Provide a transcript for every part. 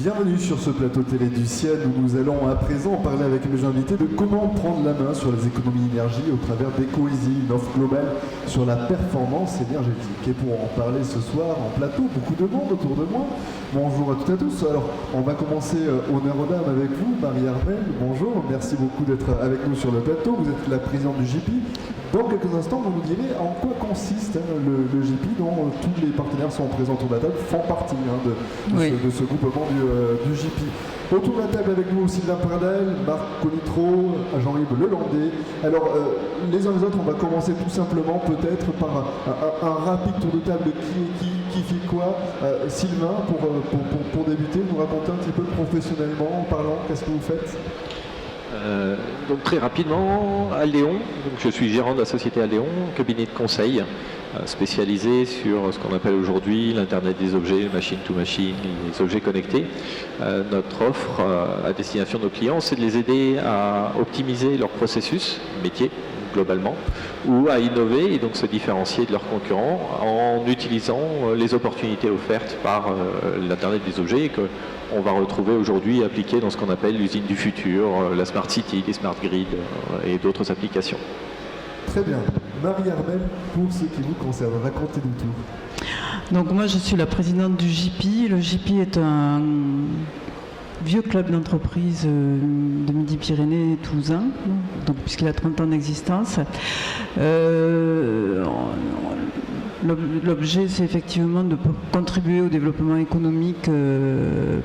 Bienvenue sur ce plateau télé du ciel où nous allons à présent parler avec mes invités de comment prendre la main sur les économies d'énergie au travers d'Ecoeasy, une offre globale sur la performance énergétique. Et pour en parler ce soir en plateau, beaucoup de monde autour de moi. Bonjour à toutes et à tous. Alors, on va commencer honneur aux dames avec vous, Marie Armel. Bonjour, merci beaucoup d'être avec nous sur le plateau. Vous êtes la présidente du JP. Dans quelques instants, vous nous direz en quoi consiste le JP, dont tous les partenaires sont présents autour de la table, font partie de ce groupement du JP. Autour de la table avec nous, Sylvain Pradel, Marc Conitro, Jean-Yves Lelandais. Alors, les uns les autres, on va commencer tout simplement peut-être par un rapide tour de table de qui fait quoi. Sylvain, pour débuter, nous raconter un petit peu professionnellement en parlant, qu'est-ce que vous faites ? Donc très rapidement, Alléon, donc je suis gérant de la société Alléon, cabinet de conseil spécialisé sur ce qu'on appelle aujourd'hui l'Internet des objets, le machine to machine, les objets connectés. Notre offre à destination de nos clients, c'est de les aider à optimiser leur processus métier globalement, ou à innover et donc se différencier de leurs concurrents en utilisant les opportunités offertes par l'Internet des objets qu'on va retrouver aujourd'hui appliquées dans ce qu'on appelle l'usine du futur, la Smart City, les Smart Grid et d'autres applications. Très bien. Marie Armel, pour ce qui vous concerne, racontez-nous tout. Donc moi je suis la présidente du JP. Le JP est un vieux club d'entreprise de Midi-Pyrénées et Toulousain, donc puisqu'il a 30 ans d'existence. L'objet, c'est effectivement de contribuer au développement économique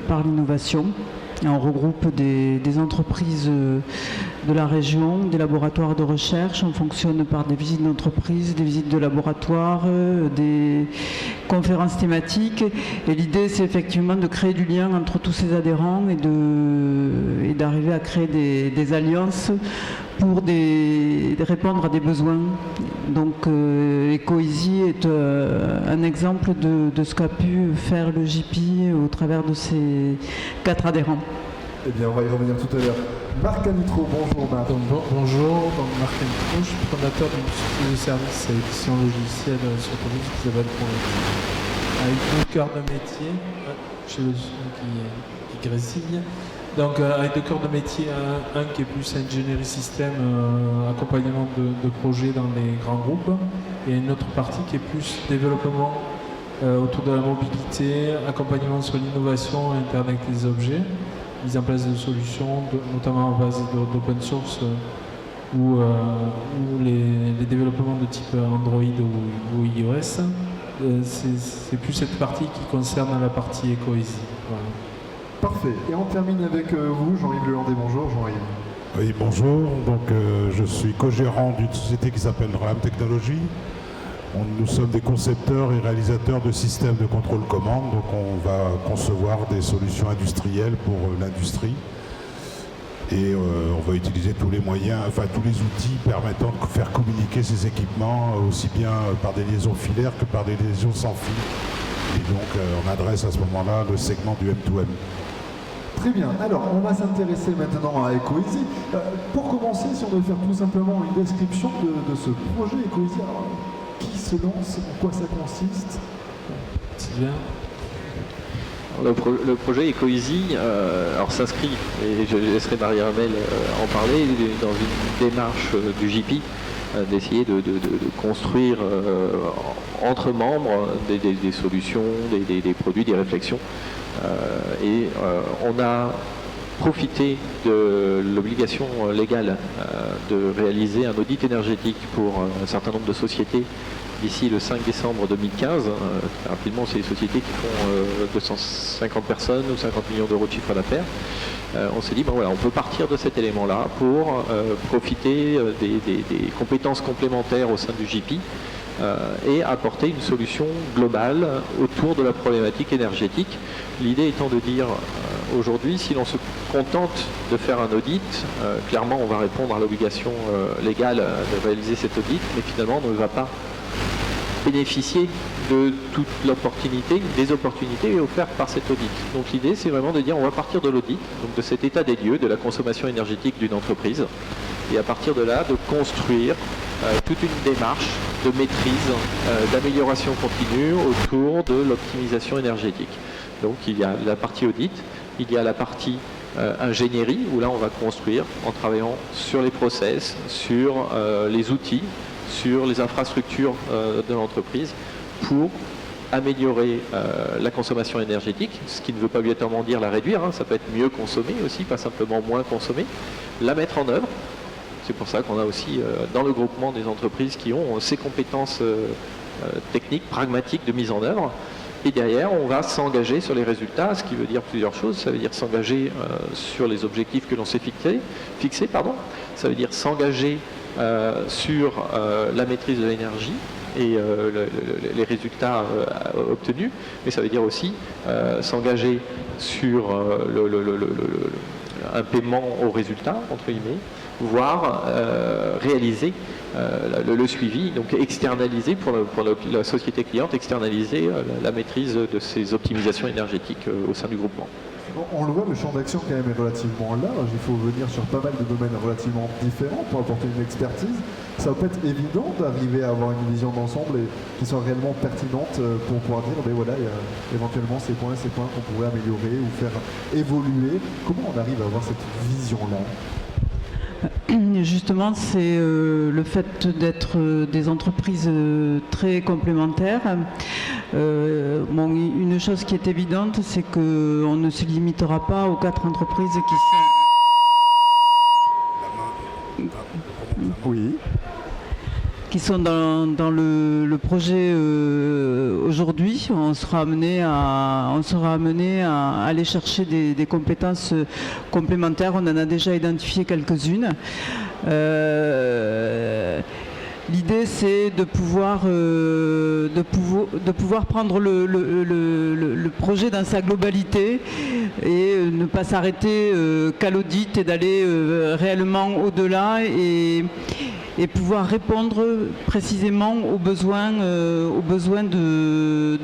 par l'innovation. Et on regroupe des entreprises de la région, des laboratoires de recherche. On fonctionne par des visites d'entreprise, des visites de laboratoire, des conférences thématiques. Et l'idée, c'est effectivement de créer du lien entre tous ces adhérents et d'arriver à créer des alliances pour répondre à des besoins. Donc Ecoeasy est un exemple de ce qu'a pu faire le JP au travers de ses 4 adhérents. Eh bien, on va y revenir tout à l'heure. Marc Canitro, bonjour Marc. Bonjour, Marc Canitro, je suis fondateur d'une société de services à édition logicielle sur Toulouse qui s'appelle Promotion. Avec 2 cœurs de métier, chez le son qui grésille. Donc avec 2 cœurs de métier, un qui est plus ingénierie système, accompagnement de projets dans les grands groupes, et une autre partie qui est plus développement autour de la mobilité, accompagnement sur l'innovation, Internet des objets, mise en place de solutions, notamment à base d'open source ou les développements de type Android ou iOS. C'est plus cette partie qui concerne la partie Ecoeasy. Voilà. Parfait. Et on termine avec vous, Jean-Yves Lelandais. Bonjour, Jean-Yves. Oui, bonjour. Donc, je suis co-gérant d'une société qui s'appelle RAM Technologies. Nous sommes des concepteurs et réalisateurs de systèmes de contrôle-commande. Donc, on va concevoir des solutions industrielles pour l'industrie. Et on va utiliser tous les moyens, enfin tous les outils permettant de faire communiquer ces équipements aussi bien par des liaisons filaires que par des liaisons sans fil. Et donc, on adresse à ce moment-là le segment du M2M. Très bien. Alors, on va s'intéresser maintenant à Ecoeasy. Pour commencer, si on veut faire tout simplement une description de ce projet Ecoeasy, alors, qui se lance, en quoi ça consiste ? Sylvain ? Le projet Ecoeasy s'inscrit, et je laisserai Marie Armel en parler, dans une démarche du JP d'essayer de construire entre membres des solutions, des produits, des réflexions. On a profité de l'obligation légale de réaliser un audit énergétique pour un certain nombre de sociétés d'ici le 5 décembre 2015. Rapidement, c'est des sociétés qui font 250 personnes ou 50 millions d'euros de chiffre d'affaires. On s'est dit, on peut partir de cet élément-là pour profiter des compétences complémentaires au sein du JP et apporter une solution globale autour de la problématique énergétique. L'idée étant de dire, aujourd'hui, si l'on se contente de faire un audit, clairement on va répondre à l'obligation légale de réaliser cet audit, mais finalement on ne va pas bénéficier de toute l'opportunité, des opportunités offertes par cet audit. Donc l'idée, c'est vraiment de dire, on va partir de l'audit, donc de cet état des lieux, de la consommation énergétique d'une entreprise, et à partir de là, de construire toute une démarche de maîtrise, d'amélioration continue autour de l'optimisation énergétique. Donc il y a la partie audit, il y a la partie ingénierie, où là on va construire en travaillant sur les process, sur les outils, sur les infrastructures de l'entreprise pour améliorer la consommation énergétique, ce qui ne veut pas obligatoirement dire la réduire, ça peut être mieux consommer aussi, pas simplement moins consommer, la mettre en œuvre. C'est pour ça qu'on a aussi dans le groupement des entreprises qui ont ces compétences techniques, pragmatiques de mise en œuvre. Et derrière, on va s'engager sur les résultats, ce qui veut dire plusieurs choses. Ça veut dire s'engager sur les objectifs que l'on s'est fixés. Ça veut dire s'engager sur la maîtrise de l'énergie et les résultats obtenus. Mais ça veut dire aussi s'engager sur un paiement au résultat, entre guillemets, voire réaliser le suivi, donc externaliser pour la société cliente, externaliser la maîtrise de ces optimisations énergétiques au sein du groupement. On le voit, le champ d'action quand même est relativement large. Il faut venir sur pas mal de domaines relativement différents pour apporter une expertise. Ça va pas être évident d'arriver à avoir une vision d'ensemble et qui soit réellement pertinente pour pouvoir dire, ben voilà, il y a éventuellement ces points qu'on pourrait améliorer ou faire évoluer. Comment on arrive à avoir cette vision-là ? Justement, c'est le fait d'être des entreprises très complémentaires. Une chose qui est évidente, c'est qu'on ne se limitera pas aux 4 entreprises qui sont dans le projet aujourd'hui. On sera amené à aller chercher des compétences complémentaires. On en a déjà identifié quelques-unes. L'idée, c'est de pouvoir prendre le projet dans sa globalité et ne pas s'arrêter qu'à l'audit et d'aller réellement au-delà et pouvoir répondre précisément aux besoins de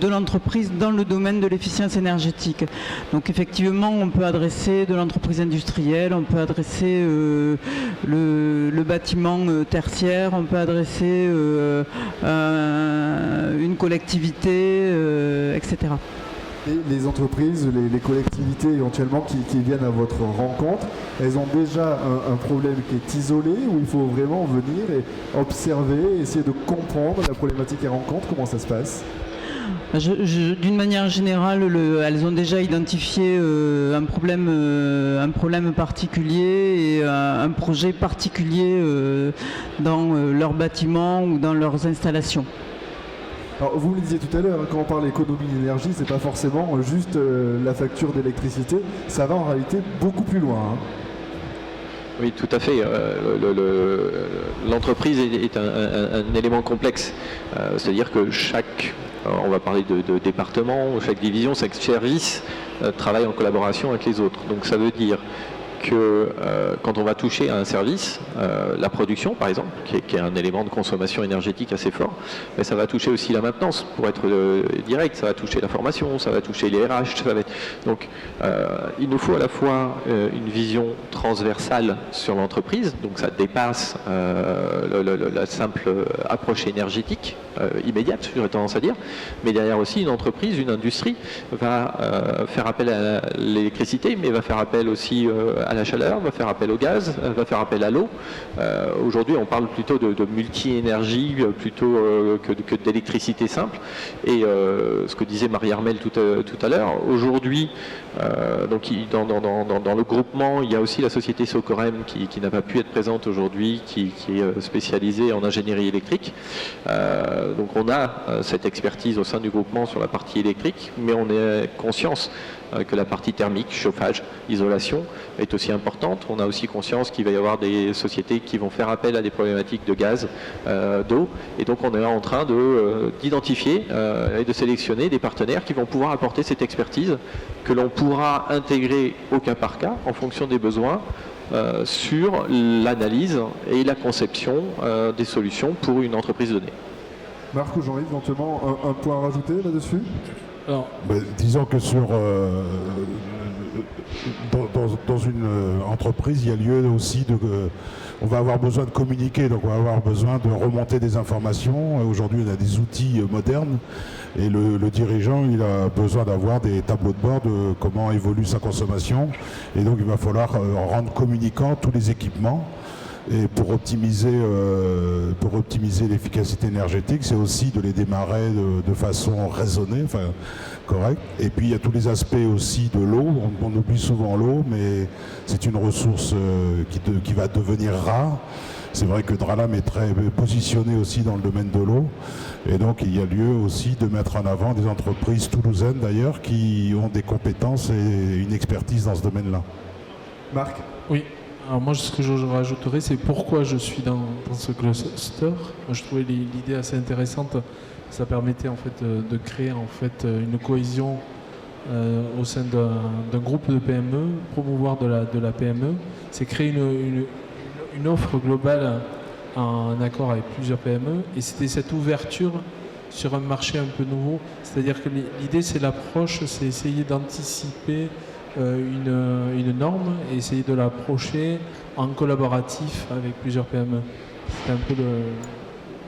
l'entreprise dans le domaine de l'efficience énergétique. Donc effectivement, on peut adresser de l'entreprise industrielle, on peut adresser le bâtiment tertiaire, on peut adresser une collectivité, etc. Et les entreprises, les collectivités éventuellement qui viennent à votre rencontre, elles ont déjà un problème qui est isolé ou il faut vraiment venir et observer, essayer de comprendre la problématique qu'elles rencontrent, comment ça se passe ? D'une manière générale, elles ont déjà identifié un problème particulier et un projet particulier dans leur bâtiment ou dans leurs installations. Alors, vous le disiez tout à l'heure, quand on parle d'économie d'énergie, c'est pas forcément juste la facture d'électricité, ça va en réalité beaucoup plus loin. Oui, tout à fait. L'entreprise est un élément complexe. C'est-à-dire que on va parler de département, chaque division, chaque service travaille en collaboration avec les autres. Donc ça veut dire que quand on va toucher à un service, la production par exemple, qui est un élément de consommation énergétique assez fort, mais ça va toucher aussi la maintenance, pour être direct, ça va toucher la formation, ça va toucher les RH, donc il nous faut à la fois une vision transversale sur l'entreprise, donc ça dépasse la simple approche énergétique immédiate, j'aurais tendance à dire, mais derrière aussi une entreprise, une industrie va faire appel à l'électricité, mais va faire appel aussi à la chaleur, va faire appel au gaz, va faire appel à l'eau. Aujourd'hui, on parle plutôt de multi-énergie plutôt que d'électricité simple. Et ce que disait Marie-Armelle tout à l'heure, aujourd'hui, donc dans le groupement, il y a aussi la société Socorem qui n'a pas pu être présente aujourd'hui, qui est spécialisée en ingénierie électrique. Donc on a cette expertise au sein du groupement sur la partie électrique, mais on est conscience que la partie thermique, chauffage, isolation est aussi importante. On a aussi conscience qu'il va y avoir des sociétés qui vont faire appel à des problématiques de gaz, d'eau, et donc on est en train d'identifier et de sélectionner des partenaires qui vont pouvoir apporter cette expertise que l'on pourra intégrer au cas par cas en fonction des besoins sur l'analyse et la conception des solutions pour une entreprise donnée. Marc ou Jean-Yves, éventuellement un point à rajouter là-dessus ? Disons que sur dans une entreprise, il y a lieu aussi on va avoir besoin de communiquer, donc on va avoir besoin de remonter des informations. Aujourd'hui, on a des outils modernes et le dirigeant, il a besoin d'avoir des tableaux de bord de comment évolue sa consommation. Et donc, il va falloir rendre communicants tous les équipements. Et pour optimiser l'efficacité énergétique, c'est aussi de les démarrer de façon raisonnée, enfin correcte. Et puis il y a tous les aspects aussi de l'eau. On oublie souvent l'eau, mais c'est une ressource qui va devenir rare. C'est vrai que Dralam est très positionné aussi dans le domaine de l'eau. Et donc il y a lieu aussi de mettre en avant des entreprises toulousaines d'ailleurs qui ont des compétences et une expertise dans ce domaine-là. Marc ? Oui. Alors moi, ce que je rajouterais, c'est pourquoi je suis dans ce cluster. Moi, je trouvais l'idée assez intéressante. Ça permettait en fait de créer en fait une cohésion au sein d'un groupe de PME, promouvoir de la PME. C'est créer une offre globale en accord avec plusieurs PME. Et c'était cette ouverture sur un marché un peu nouveau. C'est-à-dire que l'idée, c'est l'approche, c'est essayer d'anticiper une norme et essayer de l'approcher en collaboratif avec plusieurs PME. C'est un peu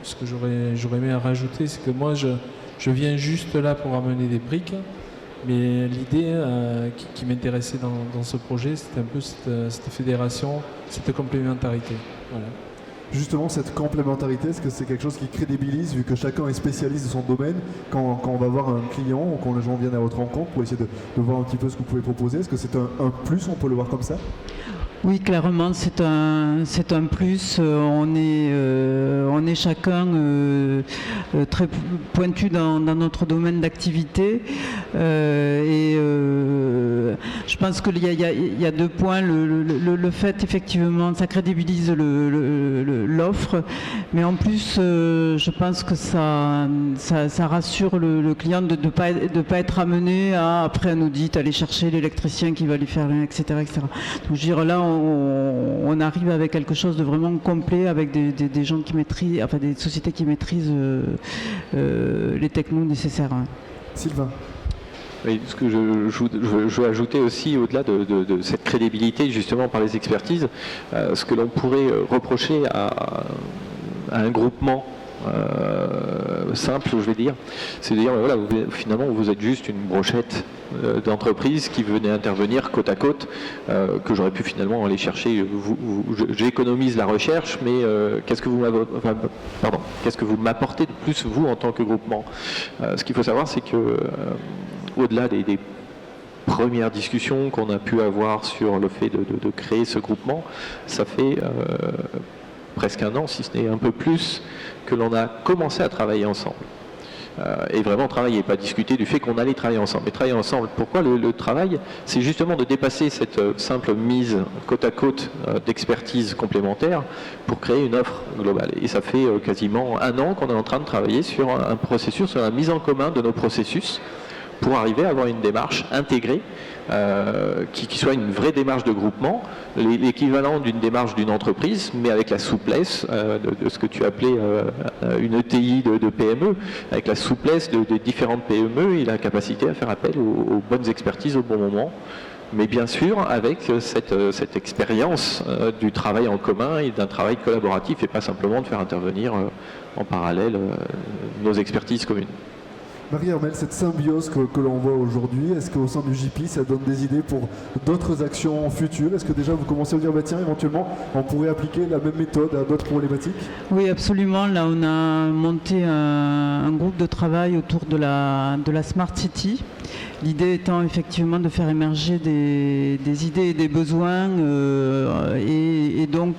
ce que j'aurais aimé à rajouter, c'est que moi je viens juste là pour amener des briques, mais l'idée qui m'intéressait dans ce projet, c'était un peu cette fédération, cette complémentarité. Voilà. Justement, cette complémentarité, est-ce que c'est quelque chose qui crédibilise, vu que chacun est spécialiste de son domaine, quand on va voir un client ou quand les gens viennent à votre rencontre pour essayer de voir un petit peu ce que vous pouvez proposer, est-ce que c'est un plus, on peut le voir comme ça ? Oui, clairement, c'est un plus. On est chacun très pointu dans notre domaine d'activité. Je pense qu'il y a 2 points. Le fait, effectivement, ça crédibilise l'offre, mais en plus, je pense que ça rassure le client de ne pas être amené à, après un audit, aller chercher l'électricien qui va lui faire, etc. etc. Donc, je veux dire, là, on arrive avec quelque chose de vraiment complet, avec des gens qui maîtrisent, enfin des sociétés qui maîtrisent les technos nécessaires. Sylvain ? Oui, ce que je veux ajouter aussi, au-delà de cette crédibilité justement par les expertises, ce que l'on pourrait reprocher à un groupement simple, je vais dire, c'est de dire voilà, finalement vous êtes juste une brochette d'entreprises qui venaient intervenir côte à côte, que j'aurais pu finalement aller chercher. J'économise la recherche, mais qu'est-ce que vous m'apportez de plus, vous, en tant que groupement ? Ce qu'il faut savoir, c'est que au-delà des premières discussions qu'on a pu avoir sur le fait de créer ce groupement, ça fait presque 1 an, si ce n'est un peu plus, que l'on a commencé à travailler ensemble. Et vraiment travailler, pas discuter du fait qu'on allait travailler ensemble. Mais travailler ensemble, pourquoi le travail ? C'est justement de dépasser cette simple mise côte à côte d'expertise complémentaire pour créer une offre globale. Et ça fait quasiment 1 an qu'on est en train de travailler sur un processus, sur la mise en commun de nos processus, pour arriver à avoir une démarche intégrée qui soit une vraie démarche de groupement, l'équivalent d'une démarche d'une entreprise, mais avec la souplesse de ce que tu appelais une ETI de PME, avec la souplesse de différentes PME et la capacité à faire appel aux bonnes expertises au bon moment. Mais bien sûr, avec cette expérience du travail en commun et d'un travail collaboratif, et pas simplement de faire intervenir en parallèle nos expertises communes. Marie-Armelle, cette symbiose que l'on voit aujourd'hui, est-ce qu'au sein du JP, ça donne des idées pour d'autres actions futures ? Est-ce que déjà vous commencez à vous dire, bah, tiens, éventuellement, on pourrait appliquer la même méthode à d'autres problématiques ? Oui, absolument. Là, on a monté un groupe de travail autour de la Smart City. L'idée étant effectivement de faire émerger des idées et des besoins et donc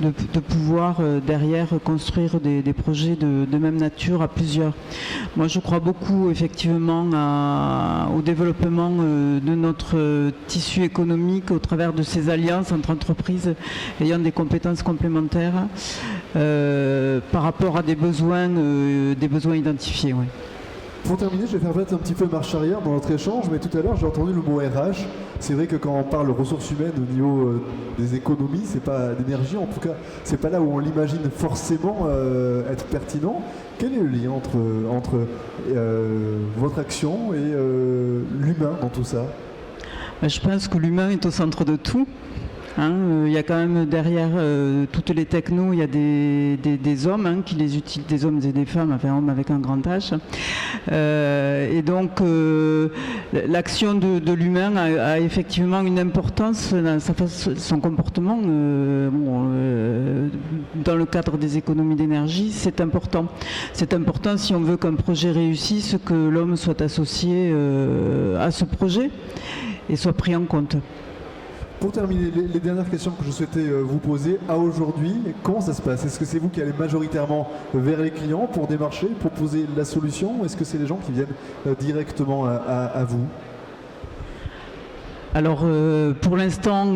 de pouvoir derrière construire des projets de même nature à plusieurs. Moi, je crois beaucoup effectivement au développement de notre tissu économique au travers de ces alliances entre entreprises ayant des compétences complémentaires par rapport à des besoins identifiés. Ouais. Pour terminer, je vais faire peut-être un petit peu marche arrière dans notre échange, mais tout à l'heure j'ai entendu le mot RH. C'est vrai que quand on parle ressources humaines au niveau des économies, c'est pas d'énergie, en tout cas, c'est pas là où on l'imagine forcément être pertinent. Quel est le lien entre votre action et l'humain dans tout ça ? Je pense que l'humain est au centre de tout. Il y a quand même derrière toutes les technos, il y a des hommes qui les utilisent, des hommes et des femmes, enfin hommes avec un grand H. Et donc l'action de l'humain a effectivement une importance dans son comportement. Dans le cadre des économies d'énergie, c'est important. C'est important si on veut qu'un projet réussisse, que l'homme soit associé à ce projet et soit pris en compte. Pour terminer, les dernières questions que je souhaitais vous poser, à aujourd'hui, comment ça se passe? Est-ce que c'est vous qui allez majoritairement vers les clients pour démarcher, proposer la solution, ou est-ce que c'est les gens qui viennent directement à vous? Alors pour l'instant,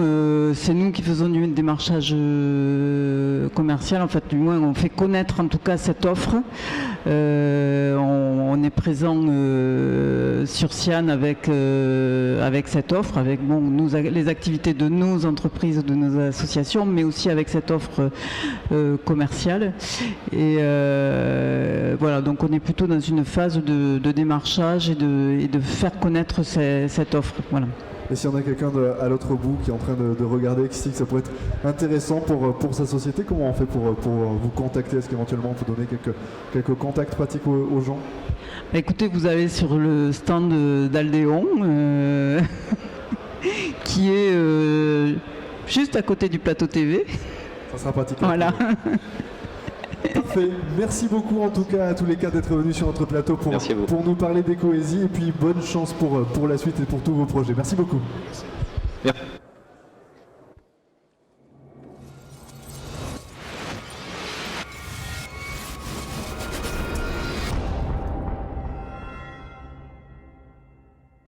c'est nous qui faisons du démarchage commercial. En fait, du moins, on fait connaître en tout cas cette offre. On est présent sur Sian avec cette offre, avec les activités de nos entreprises, de nos associations, mais aussi avec cette offre commerciale. Et voilà, donc on est plutôt dans une phase de démarchage et de faire connaître cette offre. Voilà. Et si on a quelqu'un à l'autre bout qui est en train de regarder, qui se dit que ça pourrait être intéressant pour sa société, comment on fait pour vous contacter? Est-ce qu'éventuellement on peut donner quelques contacts pratiques aux gens? Écoutez, vous allez sur le stand d'Aldéon, qui est juste à côté du plateau TV. Ça sera pratique. Voilà. Parfait. Merci beaucoup en tout cas à tous les quatre d'être venus sur notre plateau pour nous parler d'Ecoeasy, et puis bonne chance pour la suite et pour tous vos projets. Merci beaucoup. Merci.